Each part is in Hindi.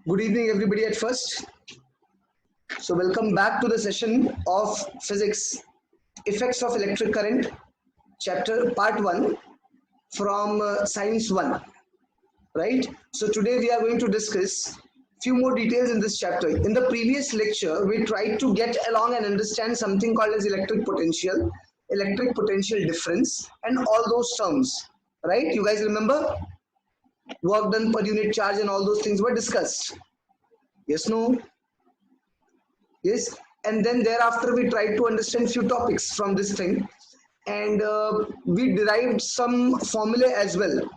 Good evening, everybody, at first. So, welcome back to the session of Physics Effects of Electric Current, chapter part 1 from Science 1. Right? So, today we are going to discuss few more details in this chapter. In the previous lecture, we tried to get along and understand something called as electric potential difference, and all those terms. Right? You guys remember? Work done per unit charge and all those things were discussed. Yes, no? Yes, and then thereafter we tried to understand few topics from this thing, and we derived some formulae as well,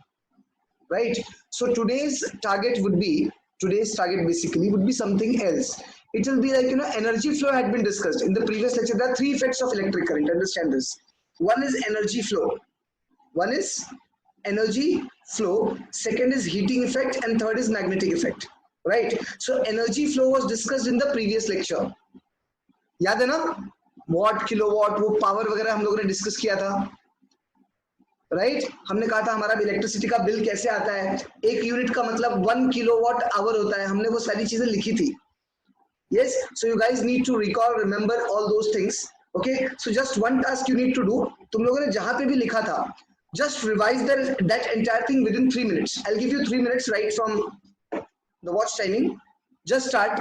right? So today's target basically would be something else. It will be like, energy flow had been discussed in the previous lecture. There are three effects of electric current. Understand this. One is energy flow. One is energy flow. Second is heating effect, and third is magnetic effect. Right? So energy flow was discussed in the previous lecture. याद है ना? वॉट, किलोवाट, वो पावर वगैरह हम लोगों ने डिस्कस किया था, राइट? हमने कहा था हमारा इलेक्ट्रिसिटी का बिल कैसे आता है, एक यूनिट का मतलब 1 किलोवाट आवर होता है. हमने वो सारी चीजें लिखी थी. Yes, so you guys need to recall, remember all those things. Okay, so just one task you need to do. तुम लोगों ने जहां पे भी लिखा था, just revise that entire thing within 3 minutes. I'll give you 3 minutes right from the watch timing. Just start.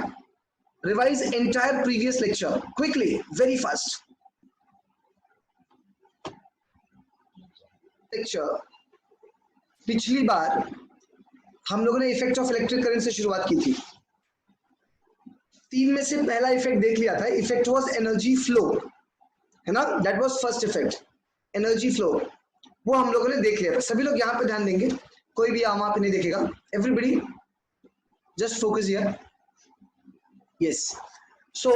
Revise entire previous lecture quickly, very fast. lecture पिछली बार हम लोगों ने इफेक्ट ऑफ इलेक्ट्रिक करंट से शुरुआत की थी. 3 में से पहला इफेक्ट देख लिया था. इफेक्ट वाज एनर्जी फ्लो, है ना? That was first effect, energy flow. वो हम लोगों ने देख लिया था. सभी लोग यहाँ पे ध्यान देंगे, कोई भी वहां पे नहीं देखेगा. Everybody just focus here. Yes. So,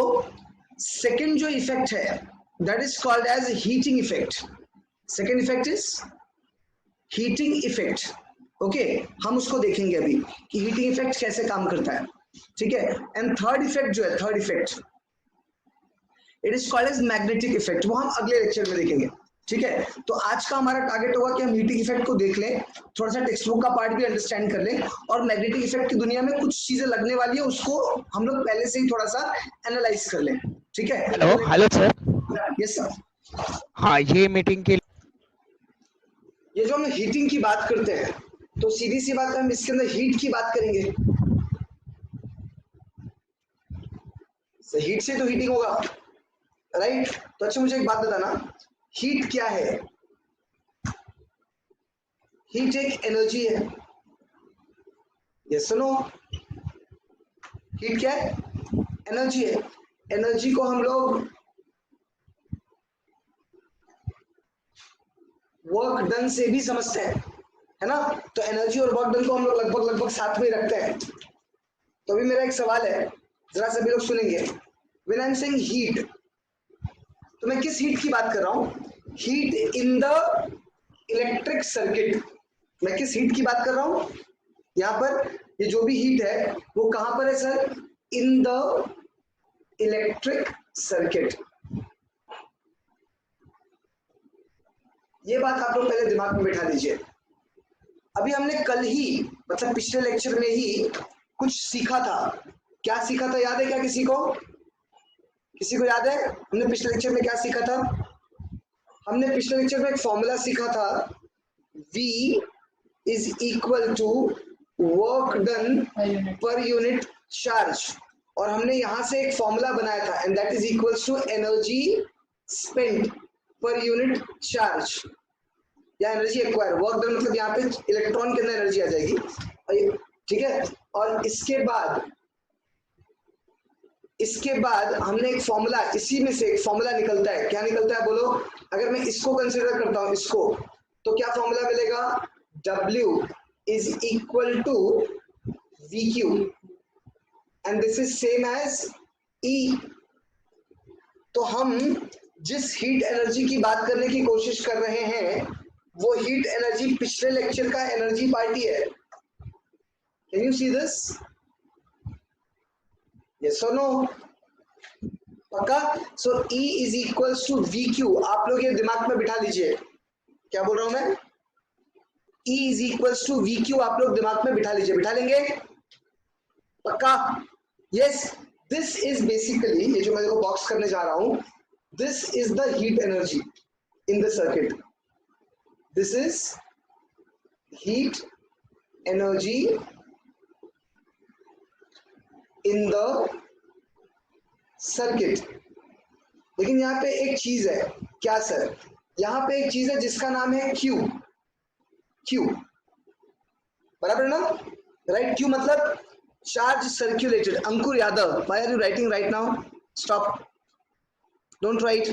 second जो effect है, that is called as heating effect. Second effect is heating effect. Okay, हम उसको देखेंगे अभी कि heating effect कैसे काम करता है. ठीक है? And third effect जो है, third effect, it is called as magnetic effect. वो हम अगले लेक्चर में देखेंगे. ठीक है? तो आज का हमारा टारगेट होगा कि हम हीटिंग इफेक्ट को देख लें, थोड़ा सा टेक्स्ट बुक का पार्ट भी अंडरस्टैंड कर लें, और मैग्नेटिक इफेक्ट की दुनिया में कुछ चीजें लगने वाली है उसको हम लोग पहले से ही थोड़ा सा एनालाइज कर लें. ठीक है? Hello sir. Yes sir. हाँ, ये मीटिंग के ये जो हम हीटिंग की बात करते हैं, तो सीधी सी बात है, हम इसके अंदर हीट की बात करेंगे. हीट से तो हीटिंग होगा, राइट? तो अच्छा, मुझे एक बात बताना, हीट क्या है? हीट एक एनर्जी है. Yes no? हीट क्या है? एनर्जी है. एनर्जी को हम लोग वर्क डन से भी समझते हैं, है ना? तो एनर्जी और वर्क डन को हम लोग लगभग साथ में रखते हैं. तो अभी मेरा एक सवाल है, जरा सभी लोग सुनेंगे. When I am saying heat, तो मैं किस हीट की बात कर रहा हूं? Heat in the electric circuit. मैं किस हीट की बात कर रहा हूं? यहां पर ये जो भी हीट है वो कहां पर है sir? In the electric circuit. ये बात आप लोग पहले दिमाग में बैठा दीजिए. अभी हमने कल ही, मतलब पिछले लेक्चर में ही कुछ सीखा था. क्या सीखा था, याद है क्या किसी को? किसी को याद है हमने पिछले लेक्चर में क्या सीखा था? हमने पिछले लेक्चर में एक फॉर्मूला सीखा था, V is equal to work done per unit charge, और हमने यहां से एक फॉर्मूला बनाया था, and that is equals to energy spent per unit charge या एनर्जी एक्वायर. वर्क डन मतलब यहाँ पे इलेक्ट्रॉन के अंदर एनर्जी आ जाएगी. ठीक है? और इसके बाद हमने एक फॉर्मूला, इसी में से एक फॉर्मूला निकलता है. क्या निकलता है बोलो? अगर मैं इसको कंसीडर करता हूं, इसको, तो क्या फॉर्मूला मिलेगा? W is equal to VQ and this is same as E. तो हम जिस हीट एनर्जी की बात करने की कोशिश कर रहे हैं, वो हीट एनर्जी पिछले लेक्चर का एनर्जी पार्टी है. Can you see this? Yes और नो? पक्का? सो E is equals to VQ. आप लोग ये दिमाग में बिठा लीजिए. क्या बोल रहा हूं मैं? E is equals to VQ आप लोग दिमाग में बिठा लीजिए. बिठा लेंगे? पक्का? यस, दिस इज बेसिकली, ये जो मैं देखो बॉक्स करने जा रहा हूं, this is the heat energy in the circuit. This is heat energy in the circuit. लेकिन यहाँ पे एक चीज है. क्या सर? यहाँ पे एक चीज है जिसका नाम है क्यू. क्यू बराबर ना? राइट. क्यू मतलब charge circulated. Ankur Yadav, why are you writing right now? Stop, don't write.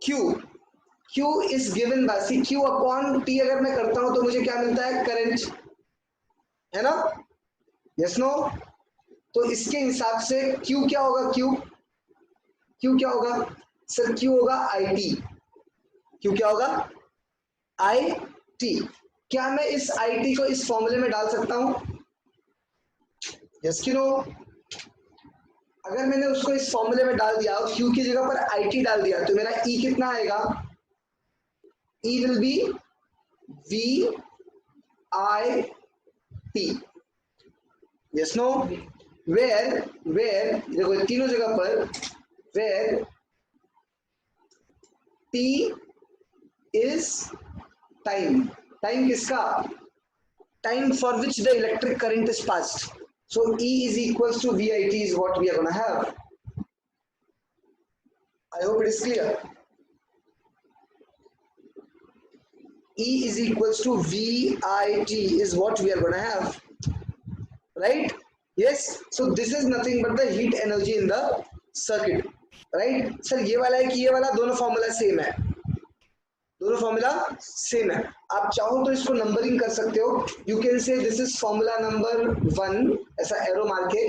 Q, Q is given by C, Q upon T अगर मैं करता हूं तो मुझे क्या मिलता है? करंट, है ना? Yes no? तो इसके हिसाब से क्यू क्या होगा? क्यू, क्यू क्या होगा सर? क्यू होगा आई टी. क्यू क्या होगा? I T. क्या मैं इस आई टी को इस फॉर्मूले में डाल सकता हूं? यस कि नो? अगर मैंने उसको इस फॉर्मूले में डाल दिया, क्यू की जगह पर आई टी डाल दिया, तो मेरा ई कितना आएगा? E will be V I T. Yes no? Where, where देखो तीनों जगह पर, where T is time. Time किसका? Time for which the electric current is passed. So E is equals to VIT is what we are going to have. I hope it is clear. E is equals to VIT is what we are going to have. Right? Yes. So this is nothing but the heat energy in the circuit. Right? Sir, ये वाला है कि ये वाला दोनों फॉर्मूला सेम है. दोनों फॉर्मूला सेम है. आप चाहो तो इसको नंबरिंग कर सकते हो. You can say this is formula number 1, ऐसा एरो मार के,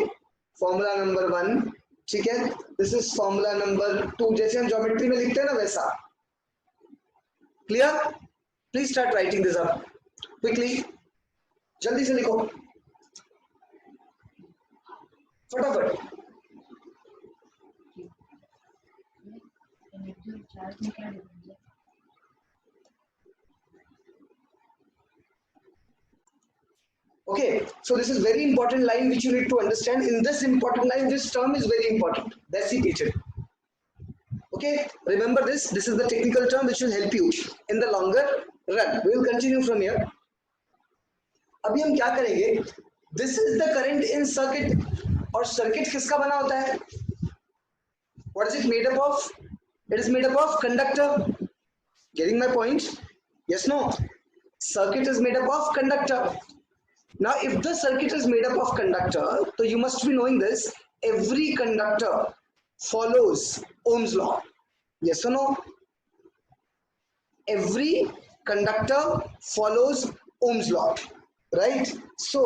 फॉर्मूला नंबर 1. ठीक है. दिस इज फॉर्मूला नंबर 2, जैसे हम ज्योमेट्री में लिखते हैं ना वैसा. Clear? Please start writing this up quickly. जल्दी से लिखो फटाफट. Okay, so this is very important line which you need to understand. In this important line, this term is very important. Desiccated. Okay, remember this. This is the technical term which will help you in the longer run. We will continue from here. अभी हम क्या करेंगे? This is the current in circuit. और circuit किसका बना होता है? What is it made up of? It is made up of conductor. Getting my point? Yes, no? Circuit is made up of conductor. Now, if the circuit is made up of conductor, so you must be knowing this. Every conductor follows Ohm's law. Yes or no? Every conductor follows Ohm's law. Right? So,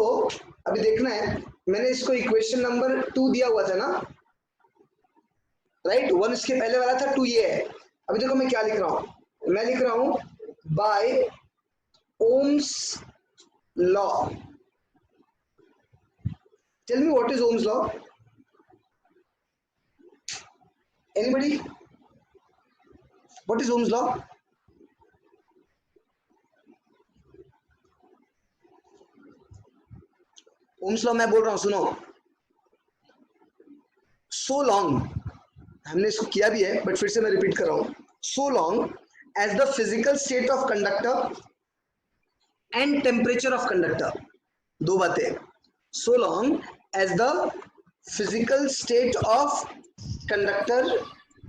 अभी देखना है, मैंने इसको इक्वेशन नंबर 2 दिया हुआ था ना? राइट? 1 इसके पहले वाला था, 2 ये है. अभी देखो मैं क्या लिख रहा हूं. मैं लिख रहा हूं bye Ohm's law. Tell me what is Ohm's law? Anybody? What is Ohm's law? Ohm's law मैं बोल रहा हूं, सुनो. So long, हमने इसको किया भी है, बट फिर से मैं रिपीट कर रहा हूं. So long as the physical state of conductor and temperature of conductor, दो बातें. So long as the physical state of conductor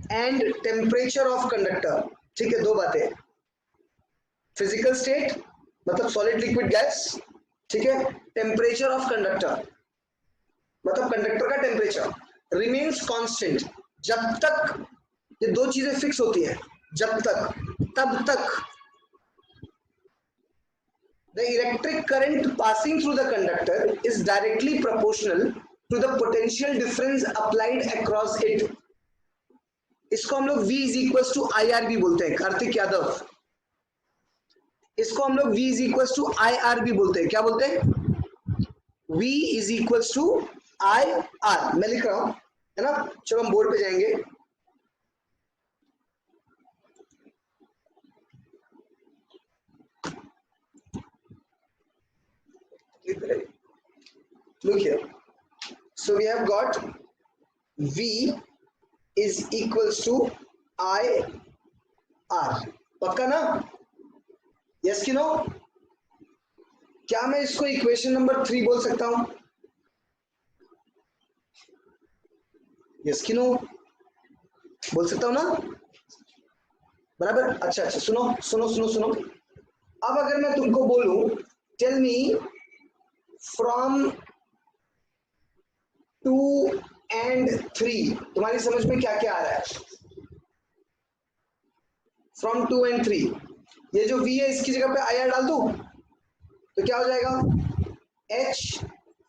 and temperature of conductor. ठीक है, दो बातें. फिजिकल स्टेट मतलब सॉलिड लिक्विड गैस. ठीक है. टेम्परेचर ऑफ कंडक्टर मतलब कंडक्टर का टेम्परेचर रिमेन्स कांस्टेंट. जब तक ये दो चीजें फिक्स होती हैं, जब तक, तब तक the electric current passing through the conductor is directly proportional to the potential difference applied across it. इसको हम लोग V is equals to IR भी बोलते हैं. कार्तिक यादव, इसको हम लोग V is equals to IR भी बोलते हैं. क्या बोलते हैं? V is equals to IR. मैं लिख रहा हूं, है ना? चलो हम बोर्ड पे जाएंगे. Look here. So we have got V is equals to I R. पक्का ना? Yes कि no? क्या मैं इसको इक्वेशन नंबर 3 बोल सकता हूं? Yes कि no? बोल सकता हूं ना? बराबर? अच्छा अच्छा, सुनो सुनो सुनो सुनो। अब अगर मैं तुमको बोलूं, टेल मी फ्रॉम 2 and 3, तुम्हारी समझ में क्या क्या आ रहा है? फ्रॉम 2 and 3, ये जो V है इसकी जगह पे आई आर डाल दूं तो क्या हो जाएगा? H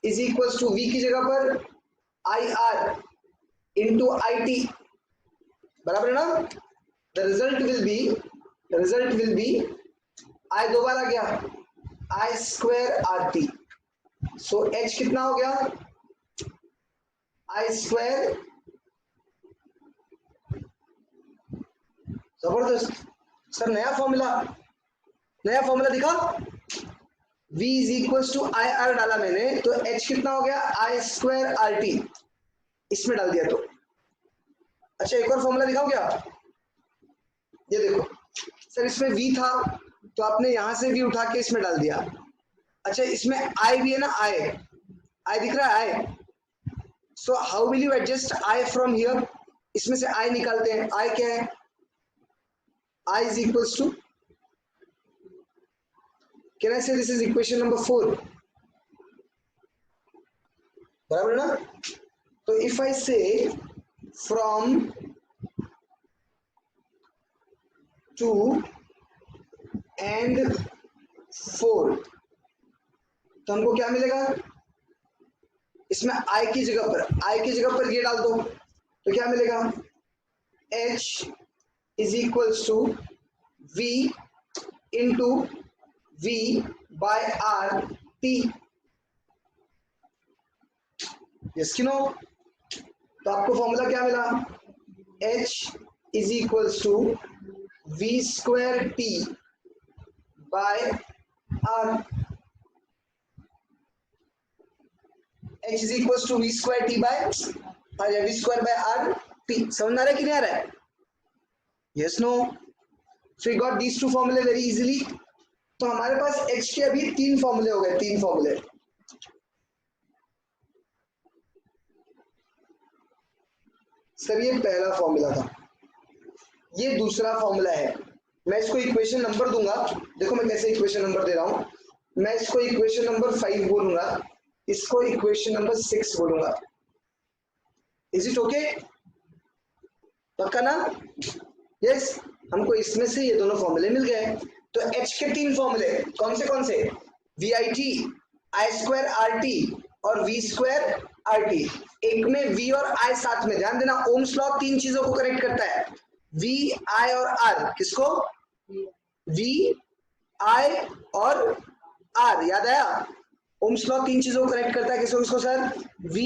is equal to V की जगह पर I R into I T, बराबर है ना? The result will be I दो बार आ गया, I square R T. So H कितना हो गया? आई स्क्वायर, जबरदस्त सर, नया फॉर्मूला दिखा। V is equal to I R डाला मैंने तो H कितना हो गया? आई स्क्वायर आर टी, इसमें डाल दिया तो। अच्छा एक और फॉर्मूला दिखाओ क्या? ये देखो सर, इसमें V था तो आपने यहां से V उठा के इसमें डाल दिया। अच्छा इसमें I भी है ना, I दिख रहा है I। So how will you adjust I from here? इसमें से I निकालते हैं। I क्या है? I is equals to, can I say this is equation number 4? बराबर ना? तो if I say from 2 and 4 तो हमको क्या मिलेगा? इसमें I की जगह पर ये डाल दो तो क्या मिलेगा? H is equals to V into V by R T। Yes कि नो? तो आपको फॉर्मूला क्या मिला? H is equals to V square T by R। H is equals to V square T by V square by R T। समझ आ रहा है कि नहीं आ रहा है? Yes no? So we got these two formula very easily। तो हमारे पास H के अभी 3 फॉर्मूले हो गए, 3 फॉर्मूले। सर ये पहला फॉर्मूला था, ये दूसरा फॉर्मूला है। मैं इसको इक्वेशन नंबर दूंगा, देखो मैं कैसे इक्वेशन नंबर दे रहा हूं। मैं इसको इक्वेशन नंबर 5 बोलूंगा, इसको इक्वेशन नंबर 6 बोलूंगा। Is it okay? पक्का ना? यस, हमको इसमें से ये दोनों फॉर्मूले मिल गए। तो H के 3 फॉर्मूले कौन से? V I T, I square R T और V स्क्वायर आर टी। एक में V और I साथ में, ध्यान देना ओम्स लॉ 3 चीजों को कनेक्ट करता है, V, I और R। किसको? V, I और R, याद आया? ओम्स लॉ 3 चीजों को कनेक्ट करता है, किसको सर? V,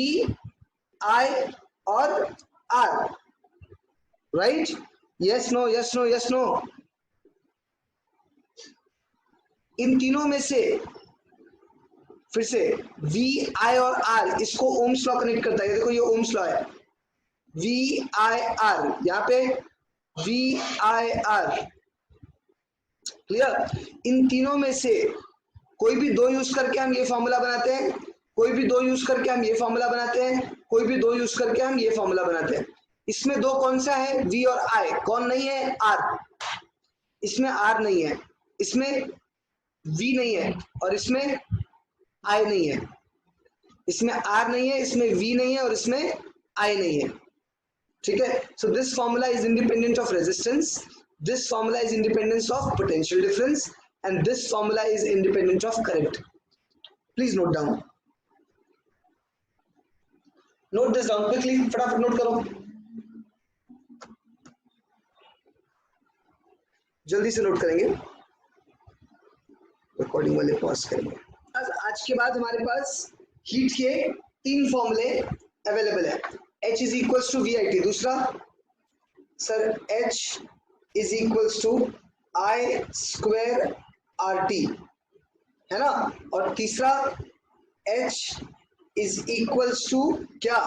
I और R, right? Yes no, yes no, yes no. इन तीनों में से फिर से V, I और R, इसको ओम्स लॉ कनेक्ट करता है। देखो ये ओम्स लॉ है, V, I, R, यहाँ पे V, I, R, क्लियर? इन तीनों में से कोई भी 2 यूज करके हम ये फॉर्मूला बनाते हैं, कोई भी 2 यूज करके हम ये फॉर्मूला बनाते हैं, कोई भी 2 यूज करके हम ये फॉर्मूला बनाते हैं। इसमें 2 कौन सा है? V और I। कौन नहीं है? R। इसमें R नहीं है, इसमें V नहीं है और इसमें I नहीं है। इसमें R नहीं है, इसमें V नहीं है और इसमें I नहीं है। ठीक है? So this formula is independent of resistance, this formula is independent of potential difference and this formula is independent of current. Please note down, note this down quickly, फटाफट नोट करो, जल्दी से नोट करेंगे, रिकॉर्डिंग वाले पॉज करेंगे। आज के बाद हमारे पास हीट के 3 फॉर्मूले अवेलेबल है। H is equal to V I T, दूसरा sir H is equal to I square R T, है ना? और तीसरा H इज इक्वल्स टू क्या,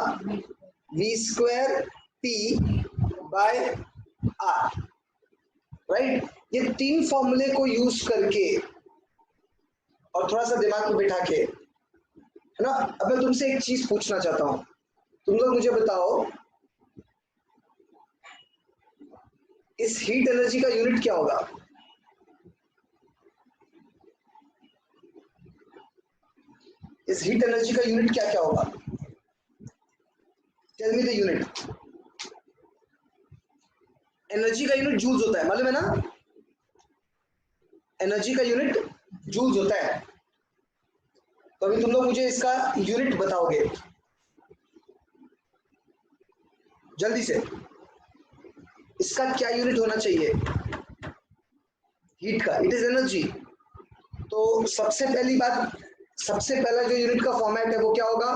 v square T by R, right. ये तीन फॉर्मूले को यूज करके और थोड़ा सा दिमाग में बिठा के, है ना। अब मैं तुमसे एक चीज पूछना चाहता हूं, तुम लोग मुझे बताओ इस हीट एनर्जी का यूनिट क्या होगा। इस हीट एनर्जी का यूनिट क्या क्या होगा, tell me the unit. Energy का यूनिट जूल्स होता है, मालूम है ना, एनर्जी का यूनिट जूल्स होता है। तो अभी तुम लोग मुझे इसका यूनिट बताओगे जल्दी से, इसका क्या यूनिट होना चाहिए हीट का, इट इज एनर्जी। तो सबसे पहली बात, सबसे पहला जो यूनिट का फॉर्मेट है वो क्या होगा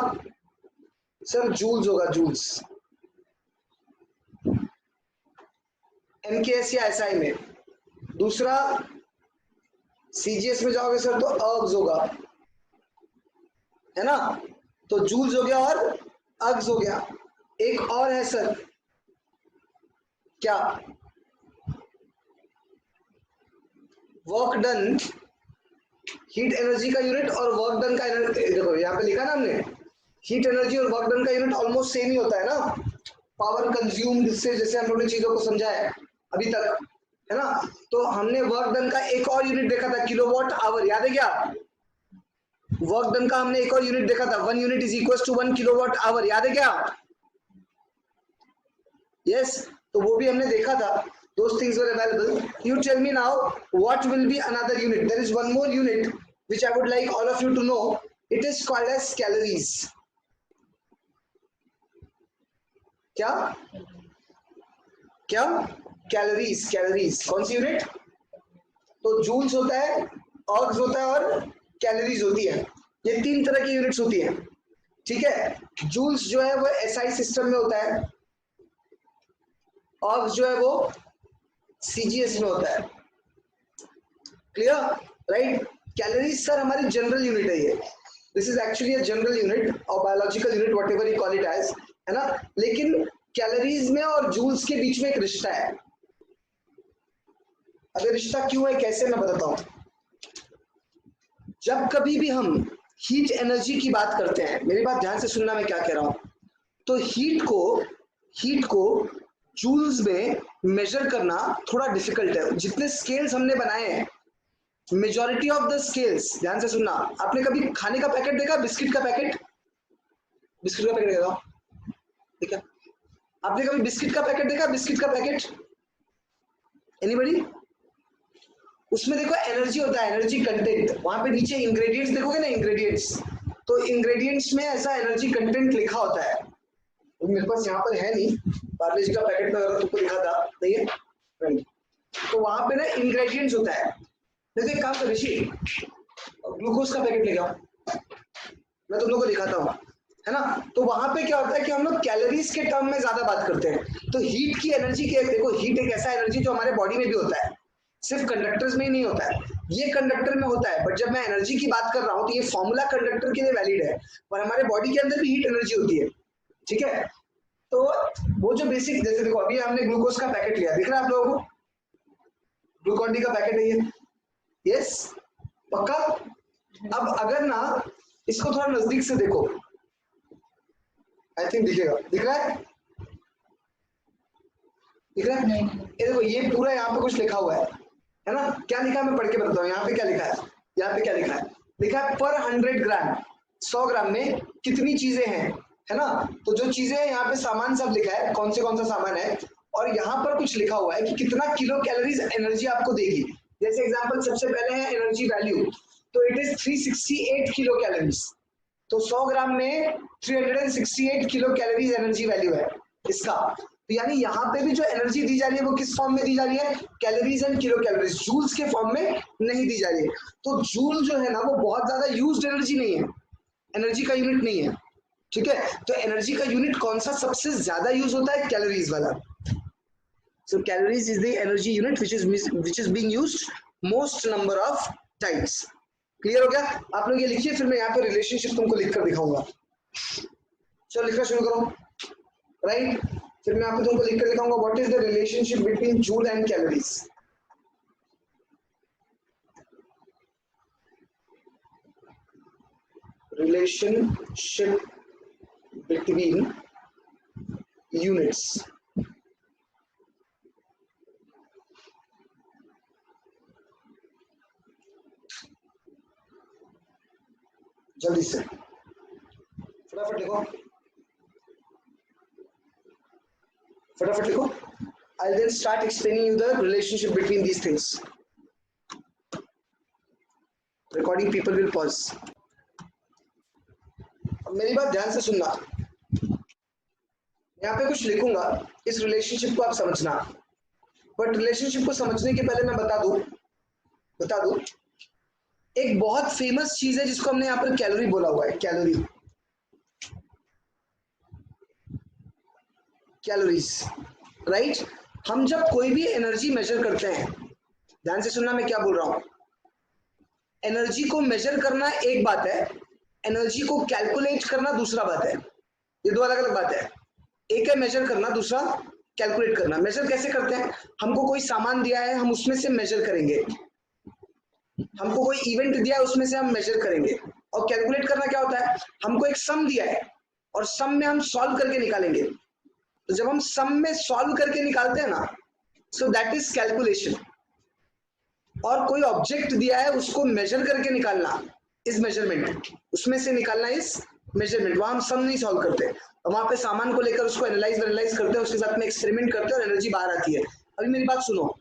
सर, जूल्स होगा, जूल्स, एमकेएस या एसआई में। दूसरा सीजीएस में जाओगे सर तो अर्ग्स होगा, है ना, तो जूल्स हो गया और अर्ग्स हो गया। एक और है सर, क्या, वर्क डन, हीट एनर्जी का यूनिट और वर्क डन का देखो यहाँ पे लिखा ना हमने, हीट एनर्जी और वर्क डन का यूनिट ऑलमोस्ट सेम ही होता है ना, पावर कंज्यूम्ड, इससे जैसे हम लोगों ने चीजों को समझा है अभी तक, है ना। तो हमने वर्क डन का एक और यूनिट देखा था, किलोवाट आवर, याद है क्या, वर्क डन का हमने एक और यूनिट देखा था, 1 unit is equal to 1 kilowatt hour, याद है क्या, यस। तो वो भी हमने देखा था, those things were available. You tell me now what will be another unit. There is one more unit which I would like all of you to know. It is called as calories. क्या क्या, कैलोरीज, कैलोरीज कौन सी यूनिट, तो जूल्स होता है, अर्ग्स होता है और कैलोरीज होती है, ये तीन तरह की यूनिट्स होती हैं, ठीक है। जूल्स जो है वो एसआई सिस्टम में होता है, अर्ग्स जो है वो सीजीएस में होता है, क्लियर, राइट। कैलोरीज सर हमारी जनरल यूनिट है, ये this is actually a general unit और biological unit, whatever you call it as, है ना। लेकिन कैलोरीज में और जूल्स के बीच में एक रिश्ता है। अगर रिश्ता क्यों है, कैसे, मैं बताता हूं। जब कभी भी हम हीट एनर्जी की बात करते हैं, मेरी बात ध्यान से सुनना मैं क्या कह रहा हूं, तो हीट को जूल्स में मेजर करना थोड़ा डिफिकल्ट है। जितने स्केल्स हमने बनाए हैं, मेजॉरिटी ऑफ द स्केल्स, ध्यान से सुनना, आपने कभी खाने का पैकेट देखा, बिस्किट का पैकेट, बिस्किट का पैकेट देखा, ठीक है, आपने कभी बिस्किट का पैकेट देखा, बिस्किट का पैकेट, एनीबॉडी, उसमें देखो एनर्जी होता है, एनर्जी कंटेंट, वहां पे नीचे इंग्रेडिएंट्स देखोगे ना, इंग्रेडिएंट्स, तो इंग्रेडिएंट्स में ऐसा एनर्जी कंटेंट लिखा होता है। तो मेरे पास यहाँ पर है नहीं, पार्ले जी का पैकेट में अगर तुमको लिखा था, नहीं है, नहीं, तो वहां पे ना इंग्रेडिएंट्स होता है। देखो एक काम कर ऋषि, ग्लूकोज का पैकेट लेके आओ, मैं तुम लोग को दिखाता हूँ, है ना। तो वहां पे क्या होता है कि हम लोग कैलोरीज के टर्म में ज्यादा बात करते हैं। तो हीट की एनर्जी के, देखो हीट एक ऐसा एनर्जी जो हमारे बॉडी में भी होता है, सिर्फ कंडक्टर्स में ही नहीं होता है, ये कंडक्टर में होता है, बट जब मैं एनर्जी की बात कर रहा हूँ तो ये फॉर्मूला कंडक्टर के लिए वैलिड है, पर हमारे बॉडी के अंदर भी हीट एनर्जी होती है, ठीक है। तो वो जो बेसिक, जैसे देखो अभी हमने ग्लूकोज का पैकेट लिया, दिख रहा है आप लोगों को, ग्लूकॉन डी का पैकेट है ये, यस, पक्का। अब अगर ना इसको थोड़ा नजदीक से देखो, आई थिंक दिखेगा, दिख रहा है, दिख रहा है, ये देखो ये पूरा यहाँ पे कुछ लिखा हुआ है ना, क्या लिखा है मैं पढ़ के बताता हूँ। यहाँ पे क्या लिखा है, यहाँ पे क्या लिखा है, लिखा है पर 100 ग्राम, 100 ग्राम में कितनी चीजें हैं, है ना। तो जो चीजें हैं यहाँ पे सामान सब लिखा है, कौन सा सामान है, और यहाँ पर कुछ लिखा हुआ है कि कितना किलो कैलोरीज एनर्जी आपको देगी। जैसे एग्जांपल सबसे पहले है एनर्जी वैल्यू, तो इट इज 368 किलो कैलोरीज, तो 100 ग्राम में 368 किलो कैलोरीज एनर्जी वैल्यू है इसका। तो यानी यहाँ पे भी जो एनर्जी दी जा रही है वो किस फॉर्म में दी जा रही है, calories and kilo calories, joules के फॉर्म में नहीं दी जा रही है। तो जूल जो है ना वो बहुत ज्यादा यूज्ड एनर्जी नहीं है, एनर्जी का यूनिट नहीं है, ठीक है। तो एनर्जी का यूनिट कौन सा सबसे ज्यादा यूज होता है, कैलोरीज वाला। So calories is the energy unit which is being used most number of times, clear हो गया? आप लोग ये लिखिए, फिर मैं यहाँ पे रिलेशनशिप तुमको लिखकर दिखाऊंगा। चलो लिखना शुरू करो, राइट? फिर मैं आपको तुमको लिखकर दिखाऊंगा what is the relationship between joule and calories. Relationship between units. जल्दी से फटाफट लिखो, फटाफट लिखो। I'll then start explaining you the relationship between these things. Recording people will pause. अब मेरी बात ध्यान से सुनना, यहाँ पे कुछ लिखूंगा, इस रिलेशनशिप को आप समझना। बट रिलेशनशिप को समझने के पहले मैं बता दूं एक बहुत फेमस चीज है जिसको हमने यहाँ पर कैलोरी बोला हुआ है। Calories, right? हम जब कोई भी एनर्जी मेजर करते हैं, ध्यान से सुनना मैं क्या बोल रहा हूं। एनर्जी को मेजर करना एक बात है, एनर्जी को कैलकुलेट करना दूसरा बात है। ये दो अलग अलग बात है। एक है मेजर करना, दूसरा कैलकुलेट करना। मेजर कैसे करते हैं? हमको कोई सामान दिया है, हम उसमें से मेजर करेंगे। हमको कोई इवेंट दिया है, उसमें से हम मेजर करेंगे। और कैलकुलेट करना क्या होता है? हमको एक सम दिया है और सम में हम सॉल्व करके निकालेंगे। तो जब हम सम में सॉल्व करके निकालते हैं ना, सो दैट इज कैलकुलेशन। और कोई ऑब्जेक्ट दिया है, उसको मेजर करके निकालना इज मेजरमेंट। उसमें से निकालना इज मेजरमेंट। वहां हम सम नहीं सॉल्व करते, वहां पे सामान को लेकर उसको एनालाइज करते हैं, उसके साथ में एक्सपेरिमेंट करते हैं और एनर्जी बाहर आती है। अभी मेरी बात सुनो,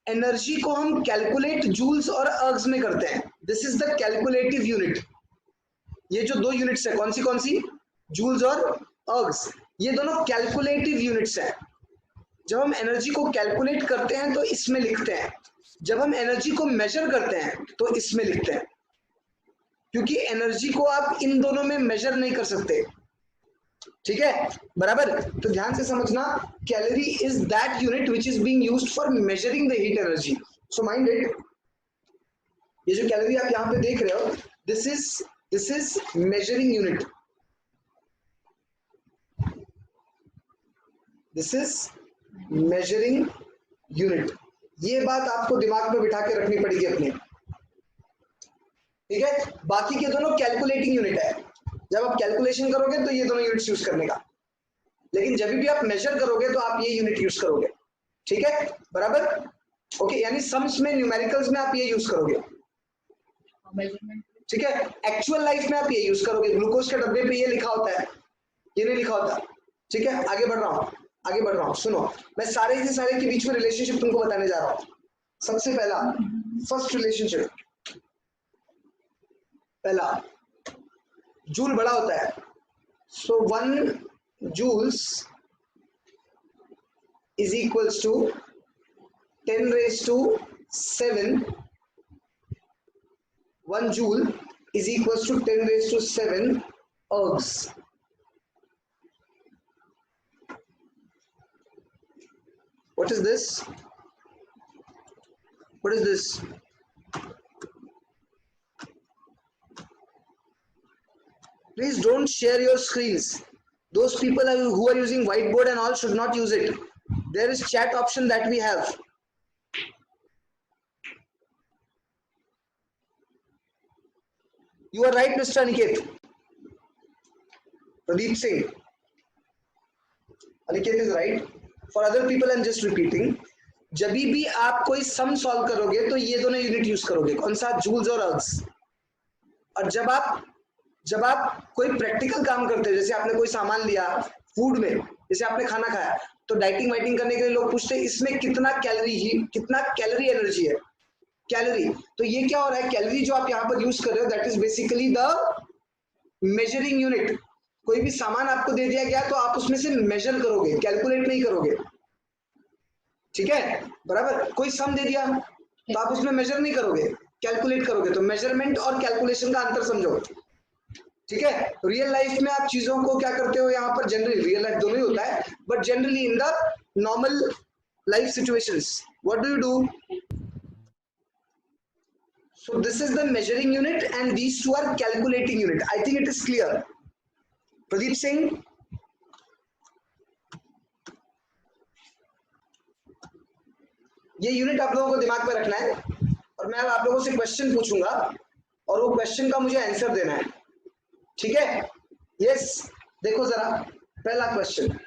एनर्जी को हम कैलकुलेट जूल्स और अर्ग्स में करते हैं। This is the calculative unit. ये जो दो यूनिट्स है, कौन सी? जूल्स और अर्ग्स। ये दोनों कैलकुलेटिव यूनिट्स हैं। जब हम एनर्जी को कैलकुलेट करते हैं तो इसमें लिखते हैं, जब हम एनर्जी को मेजर करते हैं तो इसमें लिखते हैं, क्योंकि एनर्जी को आप इन दोनों में मेजर नहीं कर सकते। ठीक है, बराबर? तो ध्यान से समझना, calorie is that unit which is being used for measuring the heat energy. So mind it, ये जो कैलोरी आप यहां पे देख रहे हो, this is measuring unit. This is measuring unit. ये बात आपको दिमाग में बिठा के रखनी पड़ेगी अपने, ठीक है? बाकी के दोनों कैलकुलेटिंग यूनिट है। जब आप कैलकुलेशन करोगे तो ये दोनों यूनिट्स यूज करने का, लेकिन जब भी आप मेजर करोगे तो आप ये यूनिट यूज करोगे। ठीक है, बराबर? ओके, यानी सम्स में, न्यूमेरिकल्स में आप ये यूज करोगे। ठीक है, एक्चुअल लाइफ में आप ये यूज करोगे। ग्लूकोज के डब्बे पे ये लिखा होता है, ये नहीं लिखा होता। ठीक है, आगे बढ़ रहा हूँ। सुनो, मैं सारे के सारे के बीच में रिलेशनशिप तुमको बताने जा रहा हूँ। सबसे पहला, फर्स्ट रिलेशनशिप, पहला, जूल बड़ा होता है। सो 1 joules is equals to 10 raised to 7. 1 joule is equals to 10 raised to 7 ergs. What is this? What is this? Please don't share your screens. Those people who are using whiteboard and all should not use it. There is chat option that we have. You are right, Mr. Aniket. Pradeep Singh. Aniket is right. For other people, I'm just repeating. जब भी आप कोई सम सॉल्व करोगे तो ये दोनों यूनिट यूज करोगे। कौन सा? जूल्स और अर्ग्स। और जब आप कोई प्रैक्टिकल काम करते हो, जैसे आपने कोई सामान लिया फूड में, जैसे आपने खाना खाया, तो डाइटिंग वाइटिंग करने के लिए लोग पूछते हैं इसमें कितना कैलोरी एनर्जी है, कैलोरी। तो ये क्या हो रहा है? कैलोरी जो आप यहाँ पर यूज कर रहे हो, that is basically the measuring unit. कोई भी सामान आपको दे दिया गया तो आप उसमें से मेजर करोगे, कैलकुलेट नहीं करोगे। ठीक है, बराबर? कोई सम दे दिया तो आप उसमें मेजर नहीं करोगे, कैलकुलेट करोगे। तो मेजरमेंट और कैलकुलेशन का अंतर समझो। ठीक है, रियल लाइफ में आप चीजों को क्या करते हो, यहाँ पर जनरली, रियल लाइफ दोनों ही होता है, but generally in the normal life situations, what do you do? So this is the measuring unit and these two are calculating unit. I think it is clear. Pradeep Singh. ये यूनिट आप लोगों को दिमाग में रखना है और मैं अब आप लोगों से क्वेश्चन पूछूंगा और वो क्वेश्चन का मुझे आंसर देना है, ठीक है? यस, देखो जरा पहला क्वेश्चन,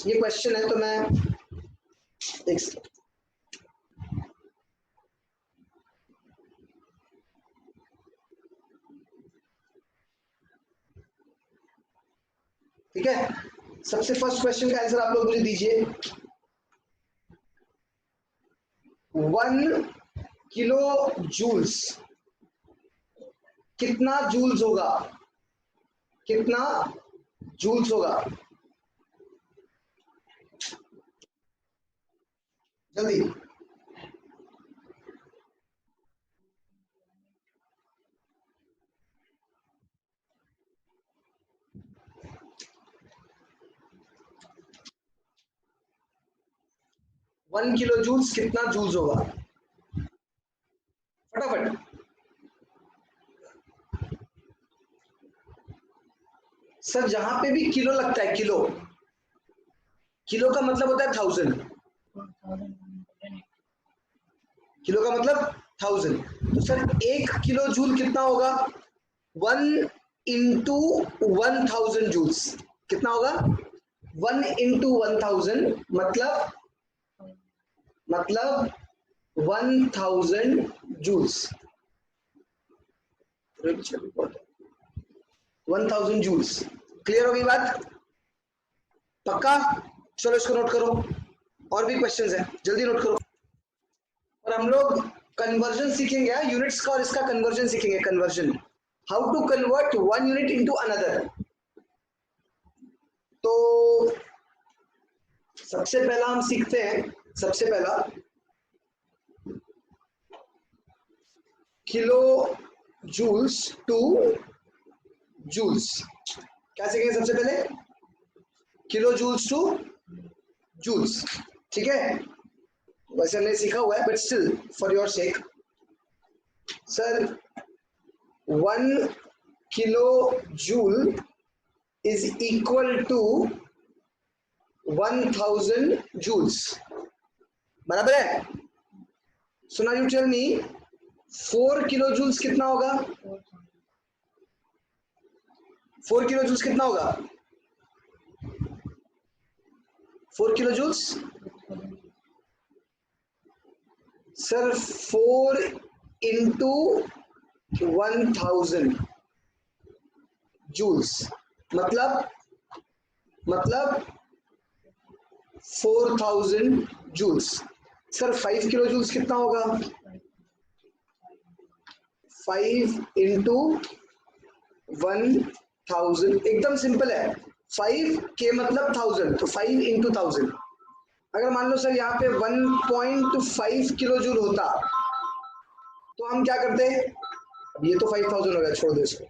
ये क्वेश्चन है तो मैं एक सेकंड, ठीक है? सबसे फर्स्ट क्वेश्चन का आंसर आप लोग मुझे दीजिए। 1 किलो जूल्स कितना जूल्स होगा? कितना जूल्स होगा? जल्दी। वन किलो जूल्स कितना जूल्स होगा? फटाफट। सर जहां पे भी किलो लगता है, किलो का मतलब होता है 1000, किलो का मतलब 1000। तो सर 1 किलो जूल कितना होगा? 1 इंटू 1000 जूल्स कितना होगा? 1 इंटू 1000 मतलब 1000 जूल्स। 1000 जूल्स। क्लियर हो गई बात? पक्का? चलो इसको नोट करो, और भी क्वेश्चंस हैं, जल्दी नोट करो। और हम लोग कन्वर्जन सीखेंगे, यूनिट्स का और इसका कन्वर्जन सीखेंगे। Conversion, how to convert one unit into another. तो सबसे पहला हम सीखते हैं, सबसे पहला किलो जूल्स टू जूल्स। क्या सीखेंगे सबसे पहले? किलो जूल्स टू जूल्स, ठीक है? वैसे हमने सीखा हुआ है but still for your sake. Sir 1 kilo joule is equal to 1000 joules, बराबर है? So now you tell me 4 kilo joules कितना होगा? 4 किलो जूल्स कितना होगा? 4 kilo joules sir 4 into 1000 joules मतलब 4000 जूल्स। सर 5 किलो जूल्स कितना होगा? 5 इंटू 1000, एकदम सिंपल है। 5 के मतलब 1000, तो 5 इंटू 1000। अगर मान लो सर यहाँ पे 1.5 किलो जूल होता तो हम क्या करते? ये तो 5000 हो गया, छोड़ दो इसको।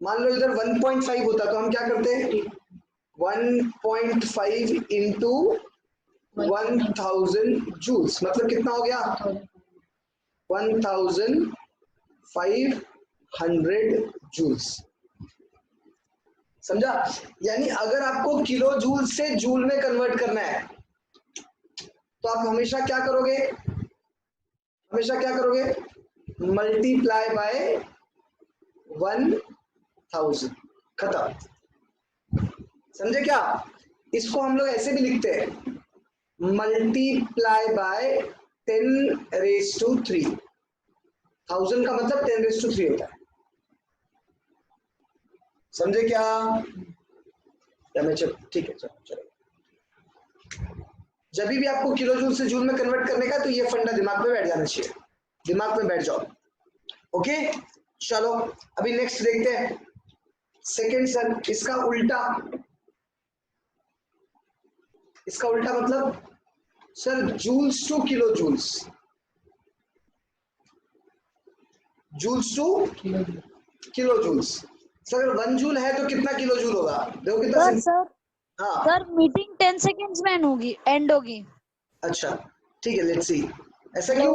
मान लो इधर 1.5 होता तो हम क्या करते? 1.5 इंटू 1000 जूल्स मतलब कितना हो गया? 1500 जूल्स। समझा? यानी अगर आपको किलो जूल से जूल में कन्वर्ट करना है तो आप हमेशा क्या करोगे? मल्टीप्लाई बाय 1000, खत्म। समझे क्या? इसको हम लोग ऐसे भी लिखते हैं, मल्टीप्लाई बाय 10⁻³ 1000 का मतलब 10⁻³ होता है। समझे क्या? ठीक है, चलो। जब भी आपको किलो जूल से जूल में कन्वर्ट करने का तो ये फंडा दिमाग में बैठ जाना चाहिए, दिमाग में बैठ जाओ। ओके, चलो अभी नेक्स्ट देखते हैं। सेकेंड सर, इसका उल्टा मतलब sir joules to kilo joules, joules to kilo joules. Sir अगर 1 जूल है तो कितना किलो जूल होगा? देखो कितना सर हाँ सर मीटिंग 10 सेकेंड्स में एंड होगी। अच्छा ठीक है, लेट्स सी। ऐसा क्यों?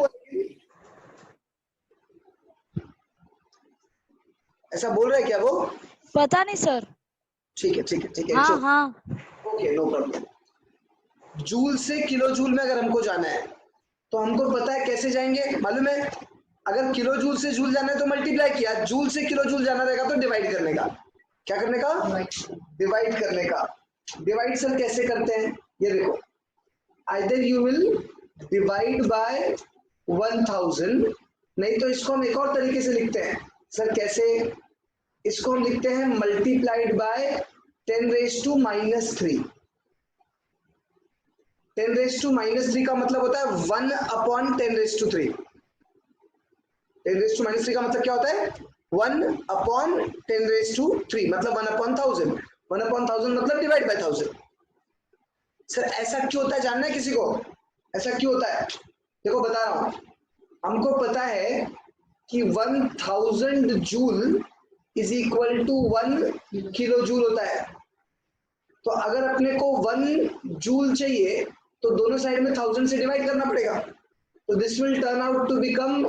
ऐसा बोल रहा है क्या वो? पता नहीं सर। ठीक है ठीक है ठीक है, हाँ हाँ ओके नो प्रॉब्लम। जूल से किलो जूल में अगर हमको जाना है तो हमको पता है कैसे जाएंगे, मालूम है? अगर किलो जूल से जूल जाना है तो मल्टीप्लाई किया, जूल से किलो जूल जाना रहेगा तो डिवाइड करने का। क्या करने का? डिवाइड करने का। डिवाइड सर कैसे करते हैं, ये देखो, either you will divide by 1000, नहीं तो इसको हम एक और तरीके से लिखते हैं। सर कैसे? इसको हम लिखते हैं मल्टीप्लाइड बाय 10⁻³ 10⁻³ का मतलब होता है 1/10⁻³ 10⁻³ का मतलब क्या होता है? 1/10⁻³ मतलब 1/1000 1/1000 मतलब डिवाइड बाय 1000। सर ऐसा क्यों होता है, जानना है किसी को? ऐसा क्यों होता है? देखो बता रहा हूं, हमको पता है कि 1000 joule is equal to 1 kilo joule होता है। तो अगर अपने को 1 जूल चाहिए तो दोनों साइड में 1000 से डिवाइड करना पड़ेगा। तो this will turn out to become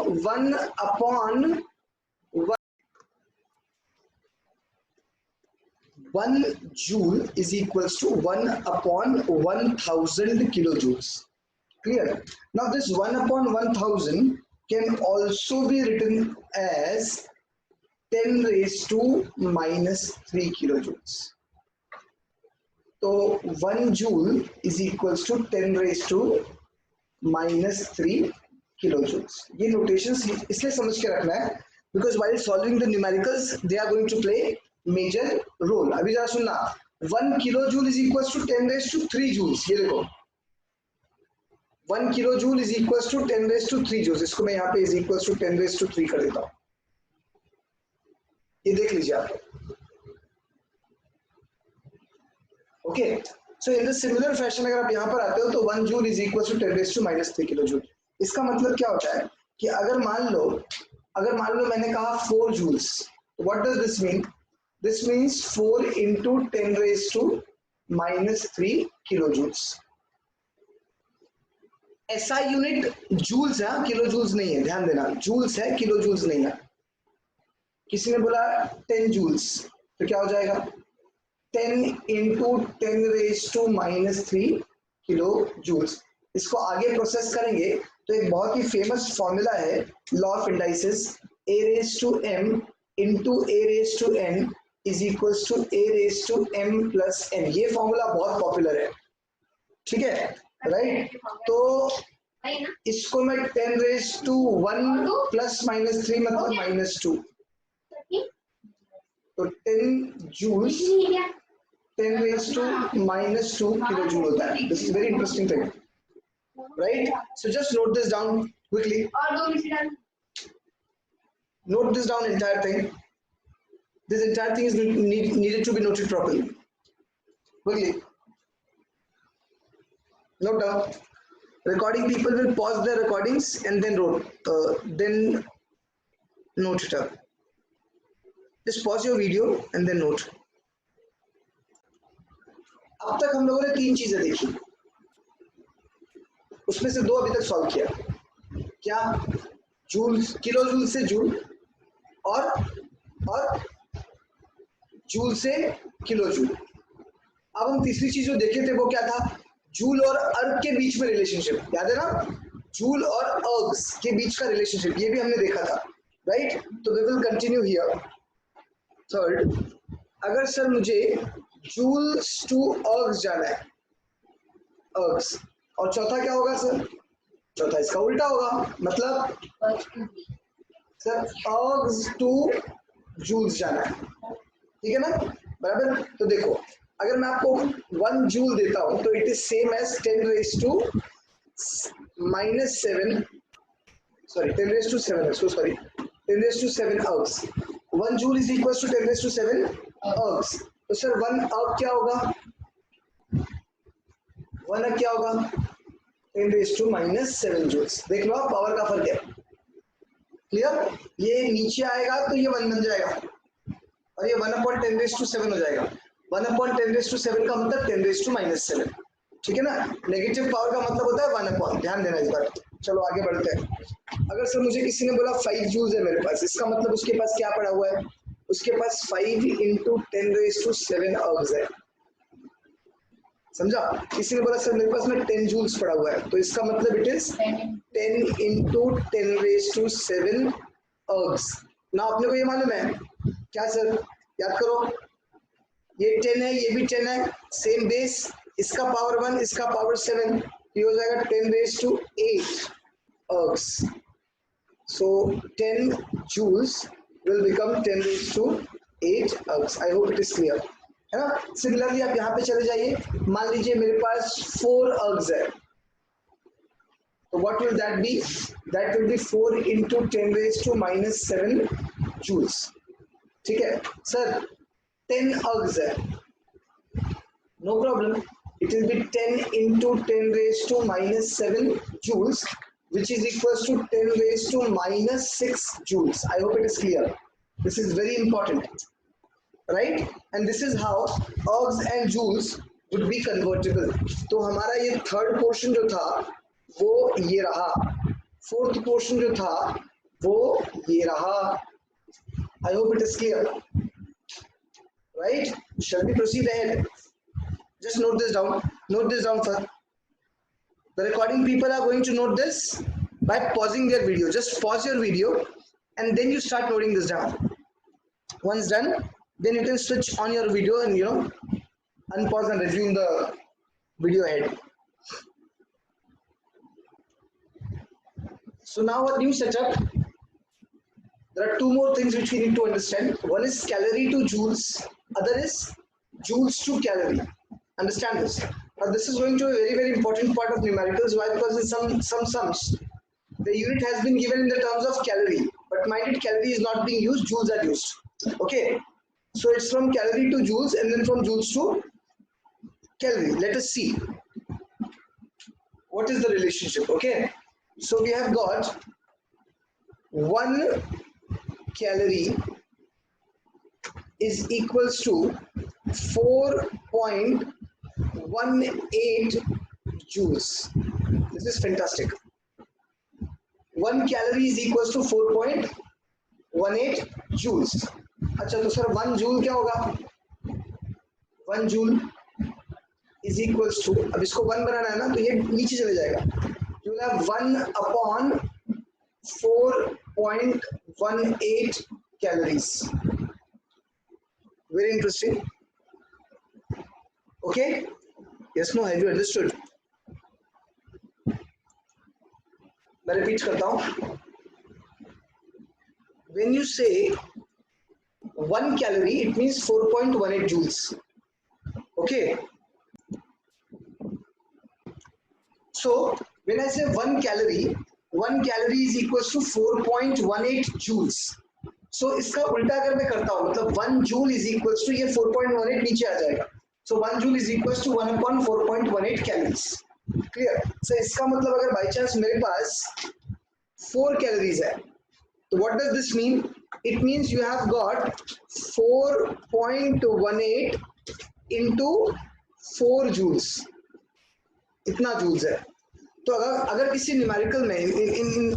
1 joule is equals to 1/1000 kilojoules. Clear? Now this 1/1000 can also be written as 10⁻³ kilojoules. तो 1 joule is equals to 10⁻³ kilojoules. ये notations इसलिए समझ के रखना है because while solving the numericals they are going to play major role. अभी जरा सुनना, 1 kilojoule is equals to 10⁻³ joules. ये देखो 1 kilojoule is equals to 10⁻³ joules. इसको मैं यहाँ पे is equals to 10⁻³ कर देता हूँ, ये देख लीजिए आप। Okay, so in the similar fashion अगर आप यहाँ पर आते हो तो 1 joule is equal to 10⁻³ kilojoule. इसका मतलब क्या होता है कि अगर मान लो मैंने कहा 4 joules, what does this mean? This means 4 into 10⁻³ kilojoules. ऐसा यूनिट जूल्स है, किलो जूल्स नहीं है, ध्यान देना, जूल्स है, किलो जूल्स नहीं है। किसी ने बोला 10 जूल्स तो क्या हो जाएगा? 10 इंटू 10⁻³ किलो जूल्स। इसको आगे प्रोसेस करेंगे तो एक बहुत ही फेमस फॉर्मूला है law of indices, a⁻m into a⁻n is equals to a⁻m plus n। ये फॉर्मूला बहुत पॉपुलर है, ठीक है, राइट? तो इसको मैं 10⁻1 प्लस -3 मतलब -2, तो 10 जूल्स 10⁻² किलो जूल होता है। This is very interesting thing, right? So just note this down quickly, note this down, entire thing. This entire thing is needed to be noted properly. Quickly note down. Recording people will pause their recordings and then then note it up. Just pause your video and then note. अब तक हम लोगों ने 3 चीजें देखी, उसमें से 2 अभी तक सॉल्व किया। क्या? जूल, किलो जूल से जूल और जूल से किलो जूल। अब हम तीसरी चीज जो देखे थे वो क्या था? जूल और अर्ग के बीच में रिलेशनशिप, याद है ना? जूल और अर्ग्स के बीच का रिलेशनशिप, ये भी हमने देखा था, राइट? तो we will continue here. Third, अगर सर मुझे जूल्स टू अर्ग्स जाना है, अर्ग्स, और चौथा क्या होगा सर? चौथा इसका उल्टा होगा, मतलब सर अर्ग्स टू जूल्स जाना है, ठीक है ना? बराबर। तो देखो, अगर मैं आपको 1 जूल देता हूं तो it is same as 10⁻⁻7 ergs. 1 joule is equal to 10⁻7 ergs. तो सर 1 अर्ग क्या होगा? 1 अर्ग क्या होगा? 10⁻7 जूल्स। देख लो आप, पावर का फर्क है, क्लियर? ये नीचे आएगा तो ये 1 बन जाएगा और ये 1/10⁻7 हो जाएगा। 1/10⁻7 का मतलब 10⁻7, ठीक है ना? नेगेटिव पावर का मतलब होता है 1/, ध्यान देना इस बार। चलो आगे बढ़ते हैं। अगर सर मुझे किसी ने बोला 5 जूल्स है मेरे पास, इसका मतलब उसके पास क्या पड़ा हुआ है? उसके पास 5 into 10⁻⁷ अर्ग्स है। समझा? किसी ने बोला सर मेरे पास में 10 जूल्स पड़ा हुआ है, तो इसका मतलब इट इज 10 into 10⁻⁷ अर्ग्स। ना अपने को ये मालूम है क्या सर? याद करो, ये 10 है, ये भी 10 है, सेम बेस, इसका पावर 1, इसका पावर 7, ये हो जाएगा 10⁸ अर्ग्स। So 10 joules will become 10⁸ अर्ग्स। I hope it is clear, है ना? सिमिलरली आप यहाँ पे चले जाइए, मान लीजिए मेरे पास 4 अर्ग्स है, तो what will that be? That will be 4 into 10⁻⁻7 joules। ठीक है सर, 10 अर्ग्स है, no problem, it will be 10 into 10⁻⁻7 joules, which is equals to 10⁻⁻6 joules. I hope it is clear. This is very important, right? And this is how ergs and joules would be convertible. तो हमारा ये थर्ड पोर्शन जो था वो ये रहा, फोर्थ पोर्शन जो था वो ये रहा। I hope it is clear, right? Shall we proceed ahead? Just note this down. Note this down first. The recording people are going to note this by pausing their video. Just pause your video and then you start noting this down. Once done, then you can switch on your video and unpause and resume the video ahead. So now a new setup. There are two more things which we need to understand. One is calorie to joules, other is joules to calorie. Understand this. Now this is going to be a very, very important part of numericals. Why? Because in some sums, the unit has been given in the terms of calorie, but mind it, calorie is not being used, joules are used. Okay, so it's from calorie to joules and then from joules to calorie. Let us see what is the relationship. Okay, so we have got 1 calorie is equals to 4.18 joules. This is fantastic. 1 calorie is equals to 4.18 joules. अच्छा तो सर 1 जूल क्या होगा? 1 जूल is equals to, अब इसको 1 बनाना है ना तो ये नीचे चले जाएगा, you will have 1 upon 4.18 calories. Very interesting. Okay? Yes, no, have you understood? मैं रिपीट करता हूं. When you say 1 calorie, it means 4.18 joules. Okay? So, when I say 1 calorie is equals to 4.18 joules. So, इसका उल्टा अगर मैं करता हूं, मतलब 1 joule is equals to ये 4.18 नीचे आ जाएगा. So 1 joule is equals to 1 upon 4.18 calories. Clear? So इसका मतलब अगर by chance मेरे पास 4 calories है, तो what does this mean? It means you have got 4.18 into 4 joules. इतना joules है. तो अगर किसी न्यूमेरिकल में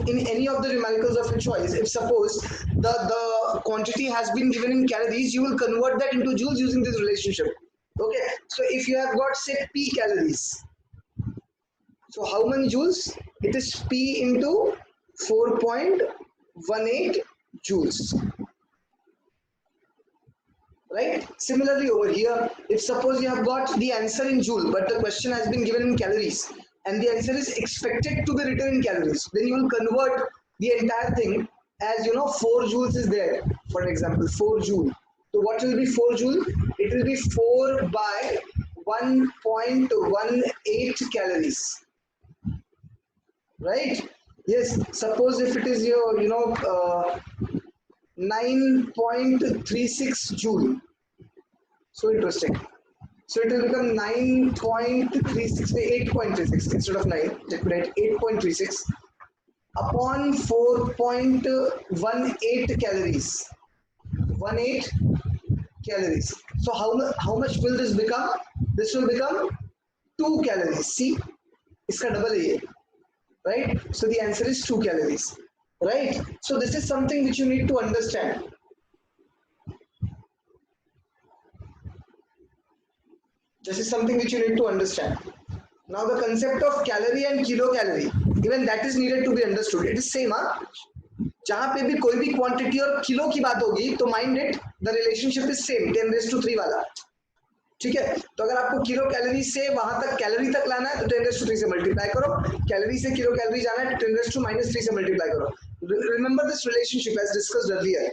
in any of the numericals of your choice, if suppose the quantity has been given in calories, you will convert that into joules using this relationship. Okay, so if you have got say P calories, so how many joules? It is P into 4.18 joules, right? Similarly over here, if suppose you have got the answer in joule but the question has been given in calories and the answer is expected to be written in calories, then you will convert the entire thing as 4 joules is there, for example 4 joule. So what will be 4 joule? It will be 4 by 1.18 calories, right? Yes, suppose if it is your 9.36 joule. So interesting. So it will become 9.36, 8.36 instead of 9. Let me write 8.36 upon 4.18 calories. 18 calories. So how much will this become? This will become 2 calories. See, iska double hai ye, right? So the answer is 2 calories, right? So this is something which you need to understand. This is something which you need to understand. Now the concept of calorie and kilocalorie, even that is needed to be understood. It is same, हाँ. जहाँ पे भी कोई भी क्वांटिटी और किलो की बात होगी तो mind it the relationship is same 10⁻³ वाला. ठीक है, तो अगर आपको किलो कैलोरी से वहां तक कैलोरी तक लाना है तो 10⁻³ से मल्टीप्लाई करो, कैलोरी से किलो कैलोरी जाना है तो 10⁻³ से मल्टीप्लाई करो. Remember this relationship as discussed earlier.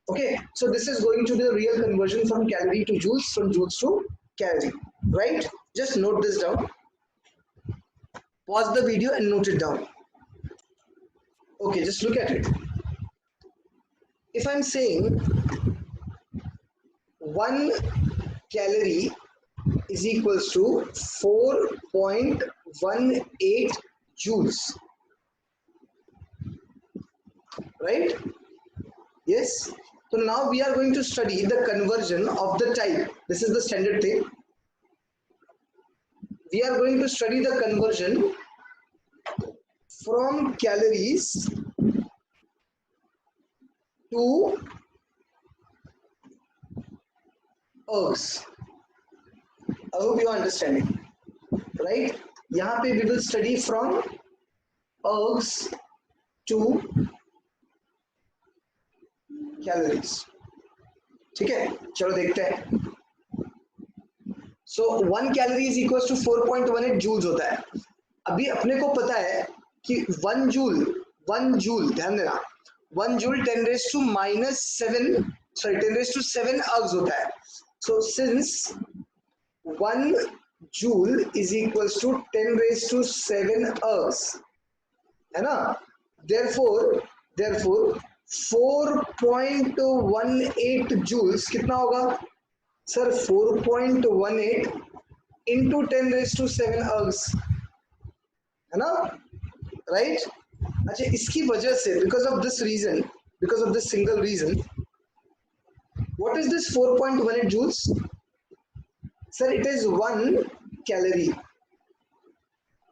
Okay, so this is going to be the real conversion from calorie to joules, from joules to calorie, right? Just note this down. Pause the video and note it down. Okay, just look at it. If I'm saying 1 calorie is equals to 4.18 joules, right? Yes. So now we are going to study the conversion of the type. This is the standard thing. We are going to study the conversion from calories to ergs. I hope you are understanding, right? यहाँ पे we will study from ergs to calories. ठीक है, चलो देखते हैं. So 1 calorie is equals to 4.18 joules होता है. अभी अपने को पता है कि 1 joule ध्यान देना, 1 joule 10⁻⁷ ergs होता है. So since 1 joule is equals to 10⁻⁷ ergs, है ना? Therefore 4.18 joules कितना होगा सर? 4.18 into 10⁻⁷ ergs, है ना? राइट? अच्छा, इसकी वजह से because of this single reason, what is this 4.18 joules? Sir, it is 1 calorie,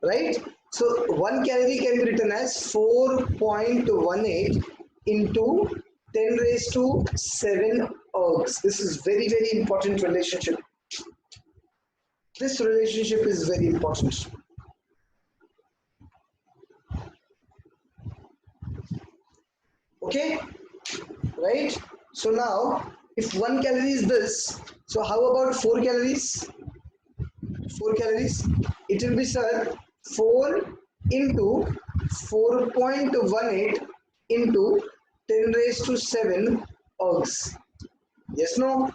right? So 1 calorie can be written as 4.18 into 10⁻⁷ ergs. This is very, very important relationship. This relationship is very important. Okay, right? So now, if 1 calorie is this, so how about 4 calories? 4 calories, it will be, sir, 4 into 4.18 into 10⁻⁷ ergs. Yes, no?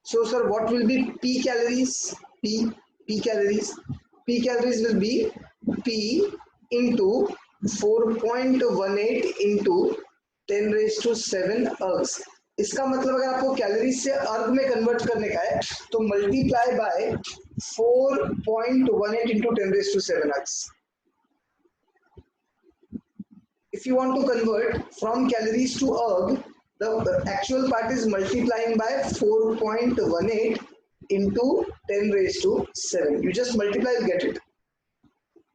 So, sir, what will be P calories? P calories. P calories will be P into 4.18 into 10⁻⁷ ergs. इसका मतलब अगर आपको कैलोरीज से अर्ग में कन्वर्ट करने का है तो multiply by 4.18 into 10⁻⁷ ergs. If you want to convert from calories to erg, the actual part is multiplying by 4.18 into 10⁻⁷. You just multiply, you get it,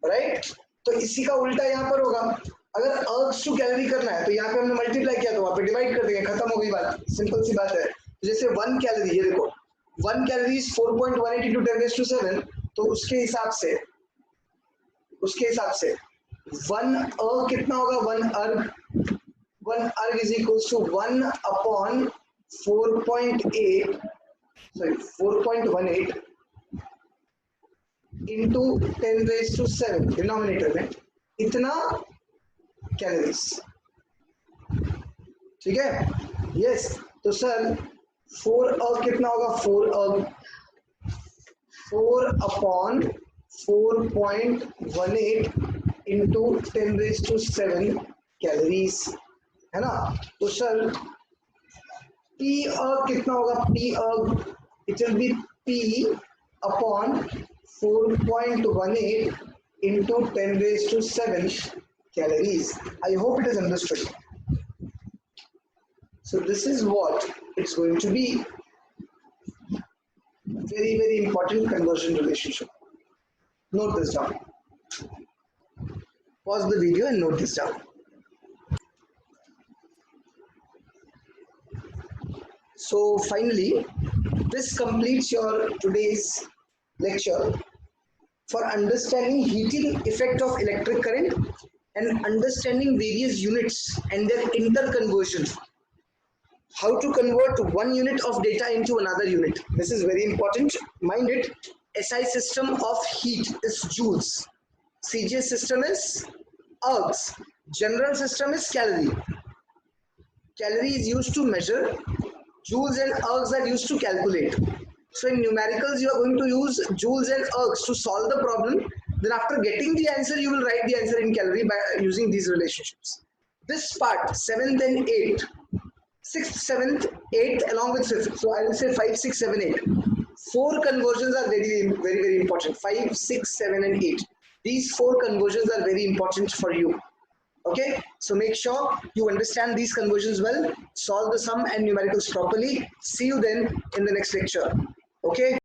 right? तो इसी का उल्टा यहाँ पर होगा. अगर अर्ग्स टू कैलोरी करना है तो यहाँ पे हमने मल्टीप्लाई किया तो वहाँ पे डिवाइड कर देंगे, खत्म हो गई बात. सिंपल सी बात है. जैसे 1 कैलोरी, ये देखो 1 कैलोरी इज 4.18 into 10⁻⁷, तो उसके हिसाब से 1 अर्ग कितना होगा? 1 erg is equals to 1 upon 4.18 into 10⁻⁷, denominator में इतना कैलोरीज. ठीक है? यस. तो सर 4 erg कितना होगा? 4 upon 4.18 into 10⁻⁷ कैलोरीज, है ना? तो सर P erg कितना होगा? P erg, it will be P upon 4.18 into 10⁻⁷ calories. I hope it is understood. So this is what it's going to be. Very, very important conversion relationship. Note this down. Pause the video and note this down. So finally, this completes your today's lecture for understanding heating effect of electric current and understanding various units and their interconversion. How to convert one unit of data into another unit. This is very important. Mind it, SI system of heat is joules. CJ system is ergs. General system is calorie. Calorie is used to measure. Joules and ergs are used to calculate. So in numericals, you are going to use joules and ergs to solve the problem. Then after getting the answer, you will write the answer in calorie by using these relationships. This part, 7th and 8th, 6th, 7th, 8th along with 5th. So I will say 5, 6, 7, 8. Four conversions are very important. 5, 6, 7 and 8. These four conversions are very important for you. Okay, so make sure you understand these conversions well, solve the sum and numericals properly. See you then in the next lecture. Okay.